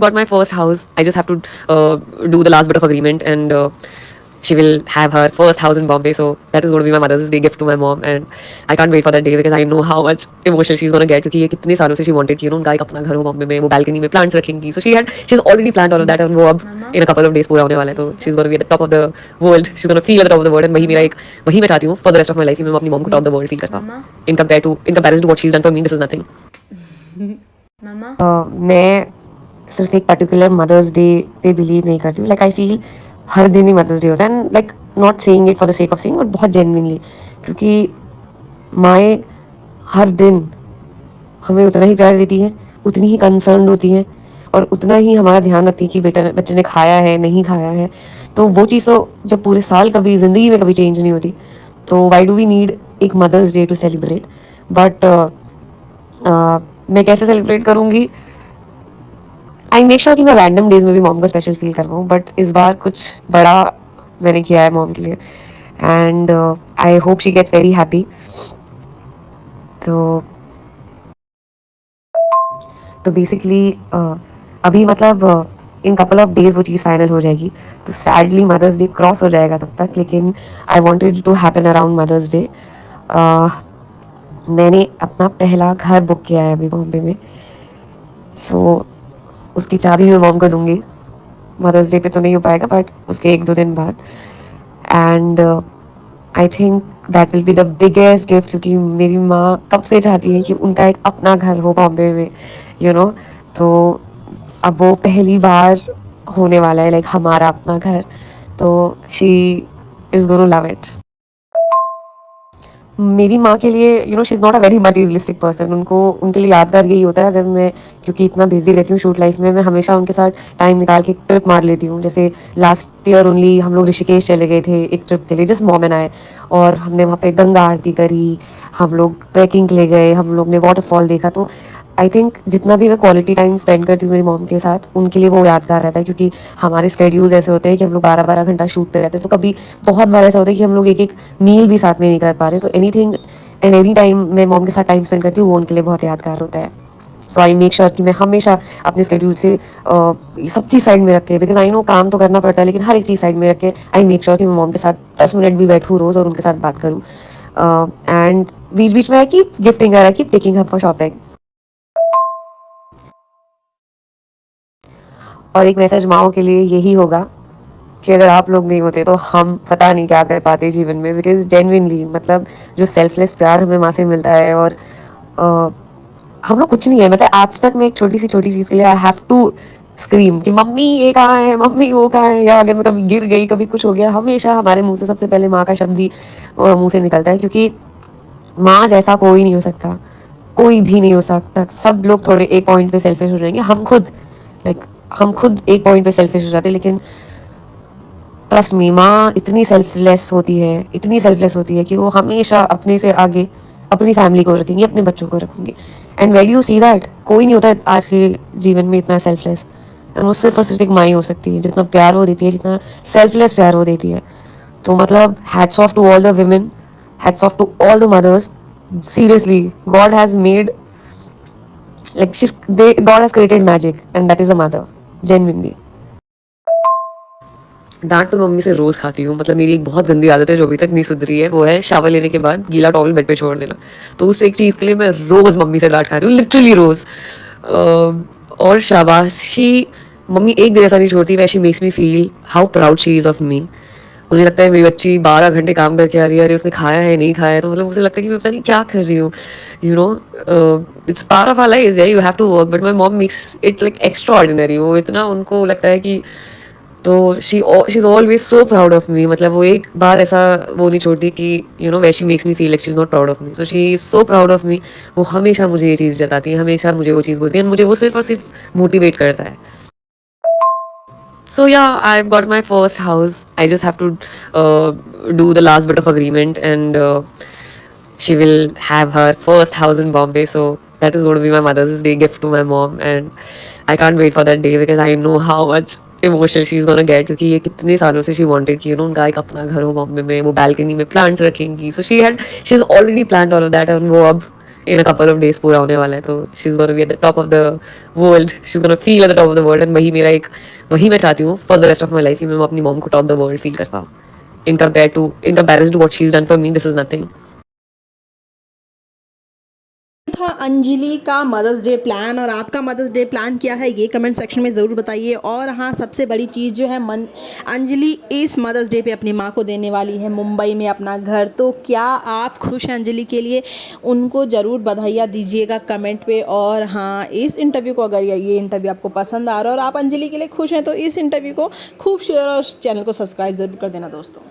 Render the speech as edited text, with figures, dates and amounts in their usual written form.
got my first house. I just have to do the last bit of agreement, and she will have her first house in Bombay. So that is going to be my Mother's Day gift to my mom, and I can't wait for that day because I know how much emotion she's going to get. क्योंकि ये कितने सालों से she wanted कि उनका एक अपना घर हो बॉम्बे में, वो balcony में plants रखेंगी. So she's already planned all of that, and वो अब in a couple of days पूरा होने वाला है. तो she's going to be at the top of the world. She's going to feel at the top of the world, and वही मैं चाहती हूँ for the rest of my life कि मैं अपनी mom को top of the world feel कर पाऊँ. In comparison to what she's done for me, this is nothing. मैं सिर्फ एक पर्टिकुलर मदर्स डे पे बिलीव नहीं करती हूँ. लाइक आई फील हर दिन ही मदर्स डे होता है, and like not saying it for the sake of saying, but बहुत जेन्युइनली, क्योंकि माएँ हर दिन हमें उतना ही प्यार देती हैं, उतनी ही कंसर्न होती हैं, और उतना ही हमारा ध्यान रखती हैं कि बेटा बच्चे ने खाया है नहीं खाया है. तो वो चीज़ तो जब पूरे साल कभी ज़िंदगी में कभी चेंज नहीं होती, तो वाई डू वी नीड एक mother's day to celebrate. But मैं कैसे सेलिब्रेट करूँगी? आई मेक श्योर कि मैं रैंडम डेज में भी मॉम को स्पेशल फील करवाऊँ, बट इस बार कुछ बड़ा मैंने किया है मॉम के लिए, and I hope she gets very happy. तो बेसिकली अभी मतलब इन कपल ऑफ डेज वो चीज़ फाइनल हो जाएगी. तो सैडली मदर्स डे क्रॉस हो जाएगा तब तक, लेकिन I wanted to happen around mother's day. मैंने अपना पहला घर बुक किया है अभी बॉम्बे में. सो उसकी चाबी मैं मॉम को दूंगी. मदर्स डे पे तो नहीं हो पाएगा, बट उसके 1-2 दिन बाद. And I think that will be the biggest gift, क्योंकि मेरी माँ कब से चाहती है कि उनका एक अपना घर हो बॉम्बे में, तो अब वो पहली बार होने वाला है, लाइक हमारा अपना घर. तो she is gonna love it. मेरी माँ के लिए she is not a very materialistic person. उनको उनके लिए यादगार यही होता है, अगर मैं, क्योंकि इतना बिजी रहती हूँ शूट लाइफ में, मैं हमेशा उनके साथ टाइम निकाल के ट्रिप मार लेती हूँ. जैसे लास्ट ईयर ओनली हम लोग ऋषिकेश चले गए थे एक ट्रिप के लिए, जस्ट मॉम एंड आई, और हमने वहाँ पे गंगा आरती करी, हम लोग ट्रैकिंग के लिए गए, हम लोग ने वाटरफॉल देखा. तो आई थिंक जितना भी मैं क्वालिटी टाइम स्पेंड करती हूँ मेरी मॉम के साथ, उनके लिए वो यादगार रहता है, क्योंकि हमारे स्केड्यूल्स ऐसे होते हैं कि हम लोग 12-12 घंटा शूट पे रहते हैं. तो कभी बहुत बार ऐसा होता है कि हम लोग एक एक मील भी साथ में नहीं कर पा रहे. तो एनीथिंग एंड एनी टाइम मैं मॉम के साथ टाइम स्पेंड करती हूँ, वो उनके लिए बहुत यादगार होता है. सो आई मेक श्योर कि मैं हमेशा अपने स्केड्यूल से सब चीज़ साइड में रख के, बिकॉज आई नो काम तो करना पड़ता है, लेकिन हर एक चीज़ साइड में रख के आई मेक श्योर कि मैं मॉम के साथ 10 मिनट भी बैठूँ रोज़ और उनके साथ बात करूँ. एंड बीच बीच में I keep gifting her, I keep taking her for shopping. और एक मैसेज माओ के लिए यही होगा कि अगर आप लोग नहीं होते तो हम पता नहीं क्या कर पाते जीवन में. बिकॉज जेन्युइनली मतलब जो सेल्फलेस प्यार हमें माँ से मिलता है, और हम लोग कुछ नहीं है. मतलब आज तक मैं एक छोटी चीज़ के लिए आई हैव टू स्क्रीम कि मम्मी ये कहाँ है, मम्मी वो कहाँ है, या अगर मैं कभी गिर गई, कभी कुछ हो गया, हमेशा हमारे मुंह से सबसे पहले माँ का शब्द ही मुंह से निकलता है. क्योंकि माँ जैसा कोई नहीं हो सकता, कोई भी नहीं हो सकता. सब लोग थोड़े एक पॉइंट पे सेल्फिश हो जाएंगे. लाइक हम खुद एक पॉइंट पे सेल्फिश हो जाते हैं, लेकिन ट्रस्ट मी, माँ इतनी सेल्फलेस होती है कि वो हमेशा अपने से आगे अपनी फैमिली को रखेंगी, अपने बच्चों को रखेंगी. And where you see that, कोई नहीं होता है आज के जीवन में इतना सेल्फलेस. एंड वो सिर्फ और सिर्फ एक माँ ही हो सकती है, जितना प्यार वो देती है, जितना सेल्फलेस प्यार वो देती है. तो मतलब hats off to all the women, hats off to all the mothers. Seriously, God has made, God has created magic, and that is a mother, genuinely. डांट तो मम्मी से रोज़ खाती हूँ. मतलब मेरी एक बहुत गंदी आदत है जो अभी तक नहीं सुधरी है, वो है शावर लेने के बाद गीला टॉवल बेड पे छोड़ देना. तो उस एक चीज़ के लिए मैं रोज़ मम्मी से डांट खाती हूँ, लिटरली रोज़. और शाबाशी, मम्मी एक दिन ऐसा नहीं छोड़ती वैसे makes me feel how proud she is of me. उन्हें लगता है मेरी बच्ची 12 घंटे काम करके आ रही है, अरे उसने खाया है नहीं खाया है, तो मतलब मुझे लगता है कि मैं पता नहीं क्या कर रही हूँ. You know it's part of our life, you have to work, but my mom makes it like extra ordinary. वो इतना उनको लगता है कि, तो she is always so proud of me. मतलब वो एक बार ऐसा वो नहीं छोड़ती कि way she makes me feel like she is not proud of me. So she is so proud of me. वो हमेशा मुझे ये चीज़ जताती है, हमेशा मुझे वो चीज़ बोलती है, मुझे वो सिर्फ और सिर्फ मोटिवेट करता है. So yeah, I've got my first house. I just have to do the last bit of agreement, and she will have her first house in Bombay. So that is going to be my Mother's Day gift to my mom, and I can't wait for that day because I know how much emotional she's gonna get. क्योंकि ये कितने सालों से she wanted कि उनका एक अपना घर हो बॉम्बे में, वो balcony में plants रखेंगी. So she's already planned all of that, and वो अब इन अ कपल ऑफ डेज पूरा होने वाला है, तो she is gonna be at the top of the world, she is gonna feel at the top of the world, and वही मैं चाहती हूँ for the rest of my life कि मैं अपनी मॉम को टॉप द वर्ल्ड फील कर पाऊँ। In comparison to what she is done for me, this is nothing. था अंजलि का मदर्स डे प्लान, और आपका मदर्स डे प्लान क्या है ये कमेंट सेक्शन में ज़रूर बताइए। और हाँ, सबसे बड़ी चीज़ जो है अंजलि इस मदर्स डे पे अपनी माँ को देने वाली है मुंबई में अपना घर। तो क्या आप खुश हैं अंजलि के लिए? उनको ज़रूर बधाइयाँ दीजिएगा कमेंट पे। और हाँ, इस इंटरव्यू को अगर ये इंटरव्यू आपको पसंद आ रहा है और आप अंजलि के लिए खुश हैं तो इस इंटरव्यू को खूब शेयर और चैनल को सब्सक्राइब ज़रूर कर देना दोस्तों।